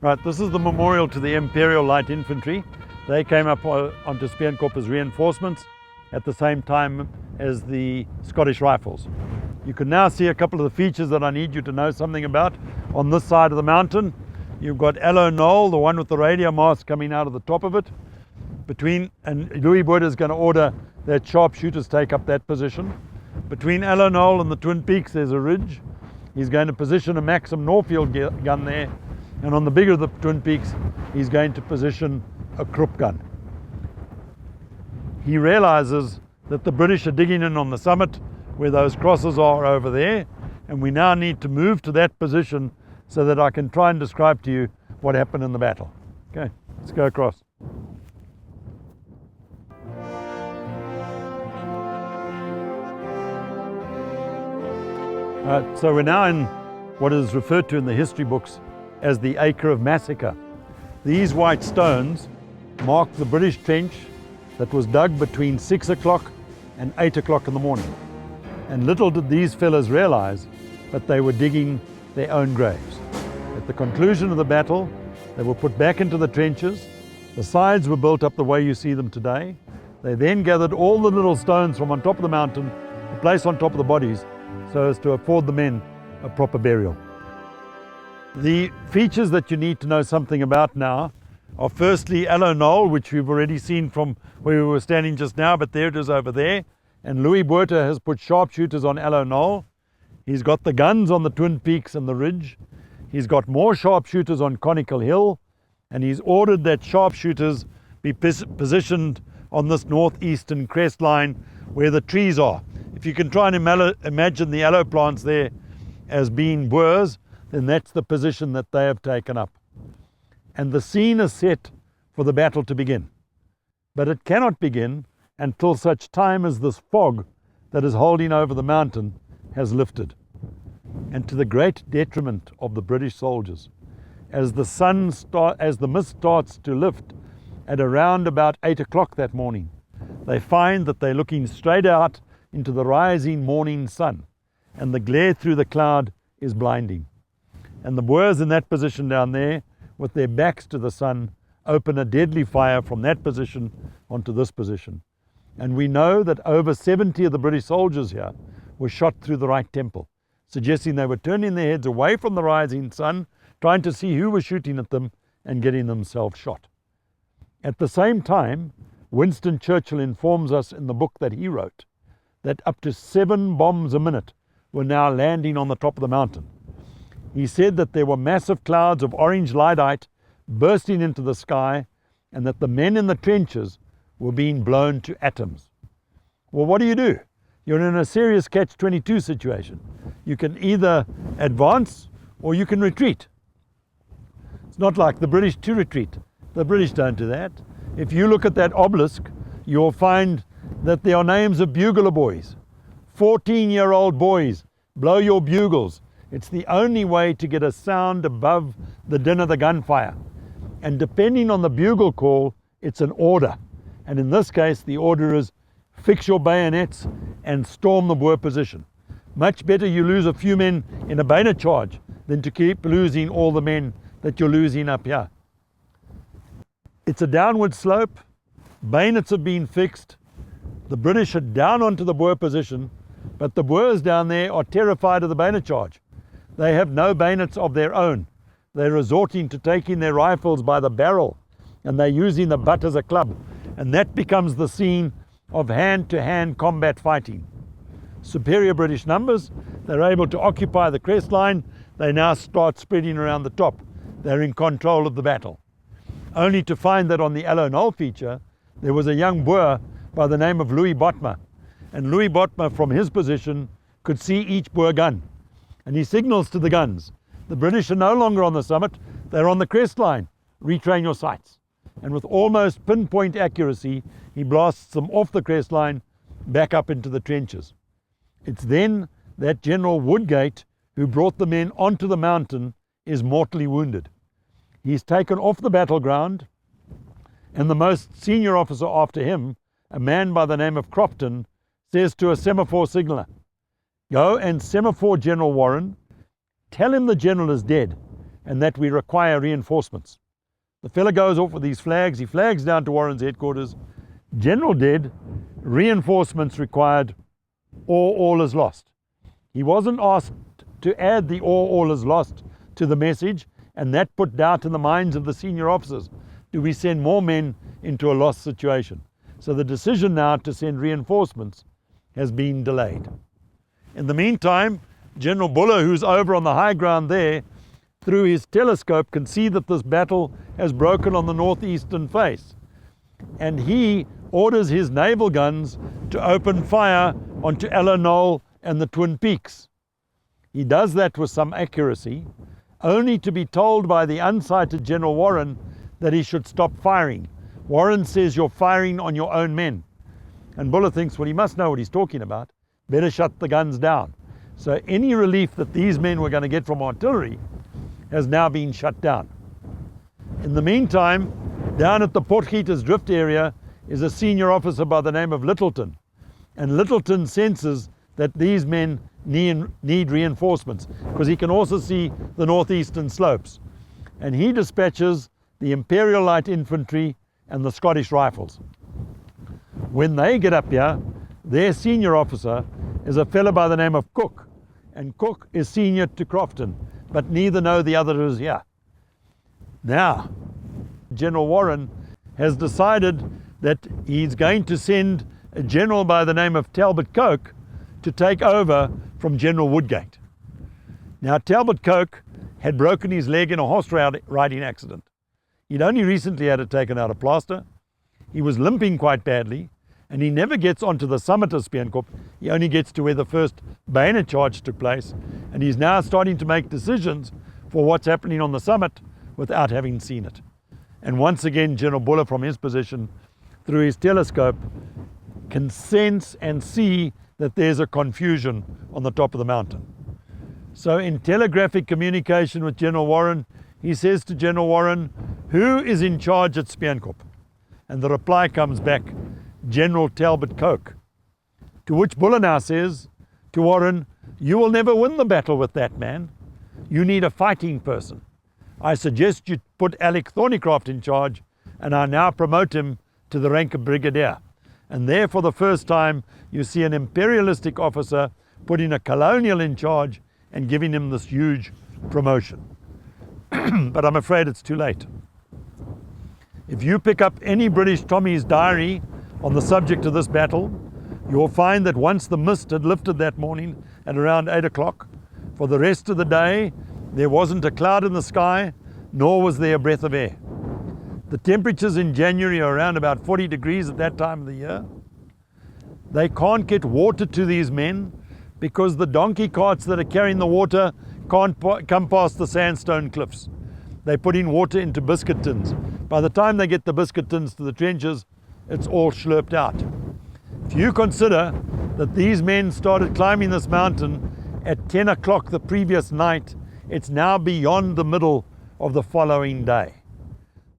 Right, this is the memorial to the Imperial Light Infantry. They came up onto Spionkop as reinforcements at the same time as the Scottish Rifles. You can now see a couple of the features that I need you to know something about. On this side of the mountain, you've got Aloe Knoll, the one with the radio mast coming out of the top of it. And Louis Botha is going to order that sharpshooters take up that position. Between Aloe Knoll and the Twin Peaks, there's a ridge. He's going to position a Maxim Norfield gun there. And on the bigger of the Twin Peaks, he's going to position a Krupp gun. He realizes that the British are digging in on the summit where those crosses are over there, and we now need to move to that position so that I can try and describe to you what happened in the battle. Okay, let's go across. So we're now in what is referred to in the history books as the Acre of Massacre. These white stones mark the British trench that was dug between 6 o'clock and 8 o'clock in the morning. And little did these fellas realize that they were digging their own graves. At the conclusion of the battle, they were put back into the trenches. The sides were built up the way you see them today. They then gathered all the little stones from on top of the mountain to place on top of the bodies so as to afford the men a proper burial. The features that you need to know something about now are firstly Aloe Knoll, which we've already seen from where we were standing just now, but there it is over there. And Louis Botha has put sharpshooters on Aloe Knoll. He's got the guns on the Twin Peaks and the ridge. He's got more sharpshooters on Conical Hill, and he's ordered that sharpshooters be positioned on this northeastern crest line where the trees are. If you can try and imagine the aloe plants there as being Boers, then that's the position that they have taken up. And the scene is set for the battle to begin. But it cannot begin until such time as this fog that is holding over the mountain has lifted. And to the great detriment of the British soldiers, as the mist starts to lift at around about 8 o'clock that morning, they find that they're looking straight out into the rising morning sun, and the glare through the cloud is blinding. And the Boers in that position down there, with their backs to the sun, open a deadly fire from that position onto this position. And we know that over 70 of the British soldiers here were shot through the right temple, suggesting they were turning their heads away from the rising sun, trying to see who was shooting at them and getting themselves shot. At the same time, Winston Churchill informs us in the book that he wrote that up to 7 bombs a minute were now landing on the top of the mountain. He said that there were massive clouds of orange lyddite bursting into the sky, and that the men in the trenches were being blown to atoms. Well, what do? You're in a serious catch-22 situation. You can either advance or you can retreat. It's not like the British to retreat. The British don't do that. If you look at that obelisk, you'll find that there are names of bugler boys. 14-year-old boys, blow your bugles. It's the only way to get a sound above the din of the gunfire. And depending on the bugle call, it's an order. And in this case, the order is fix your bayonets and storm the Boer position. Much better you lose a few men in a bayonet charge than to keep losing all the men that you're losing up here. It's a downward slope. Bayonets have been fixed. The British are down onto the Boer position, but the Boers down there are terrified of the bayonet charge. They have no bayonets of their own. They're resorting to taking their rifles by the barrel, and they're using the butt as a club. And that becomes the scene of hand-to-hand combat fighting. Superior British numbers, they're able to occupy the crest line. They now start spreading around the top. They're in control of the battle. Only to find that on the Aloe Knoll feature, there was a young Boer by the name of Louis Botha. And Louis Botha, from his position, could see each Boer gun. And he signals to the guns. The British are no longer on the summit, they're on the crest line. Retrain your sights. And with almost pinpoint accuracy, he blasts them off the crest line back up into the trenches. It's then that General Woodgate, who brought the men onto the mountain, is mortally wounded. He's taken off the battleground, and the most senior officer after him, a man by the name of Crofton, says to a semaphore signaller, "Go and semaphore General Warren, tell him the general is dead, and that we require reinforcements. The fella goes off with these flags, he flags down to Warren's headquarters, general dead, reinforcements required, or all is lost. He wasn't asked to add the or all is lost to the message, and that put doubt in the minds of the senior officers. Do we send more men into a lost situation? So the decision now to send reinforcements has been delayed. In the meantime, General Botha, who's over on the high ground there, through his telescope can see that this battle has broken on the northeastern face. And he orders his naval guns to open fire onto Ella Knoll and the Twin Peaks. He does that with some accuracy, only to be told by the unsighted General Warren that he should stop firing. Warren says, "You're firing on your own men." And Botha thinks, well, he must know what he's talking about. Better shut the guns down. So any relief that these men were going to get from artillery has now been shut down. In the meantime, down at the Potgieter's Drift area is a senior officer by the name of Littleton. And Littleton senses that these men need reinforcements, because he can also see the northeastern slopes. And he dispatches the Imperial Light Infantry and the Scottish Rifles. When they get up here, their senior officer is a fellow by the name of Cook. And Cook is senior to Crofton, but neither know the other is here. Now, General Warren has decided that he's going to send a general by the name of Talbot Coke to take over from General Woodgate. Now, Talbot Coke had broken his leg in a horse riding accident. He'd only recently had it taken out of plaster. He was limping quite badly, and he never gets onto the summit of Spionkop. He only gets to where the first bayonet charge took place, and he's now starting to make decisions for what's happening on the summit without having seen it. And once again, General Botha from his position, through his telescope, can sense and see that there's a confusion on the top of the mountain. So in telegraphic communication with General Warren, he says to General Warren, "Who is in charge at Spionkop?" And the reply comes back, "General Talbot Coke." To which Botha now says to Warren, "You will never win the battle with that man. You need a fighting person. I suggest you put Alec Thornycroft in charge, and I now promote him to the rank of brigadier." And there, for the first time, you see an imperialistic officer putting a colonial in charge and giving him this huge promotion. But I'm afraid it's too late. If you pick up any British Tommy's diary on the subject of this battle, you'll find that once the mist had lifted that morning at around 8 o'clock, for the rest of the day, there wasn't a cloud in the sky, nor was there a breath of air. The temperatures in January are around about 40 degrees at that time of the year. They can't get water to these men because the donkey carts that are carrying the water can't come past the sandstone cliffs. They put in water into biscuit tins. By the time they get the biscuit tins to the trenches, it's all slurped out. If you consider that these men started climbing this mountain at 10 o'clock the previous night, it's now beyond the middle of the following day.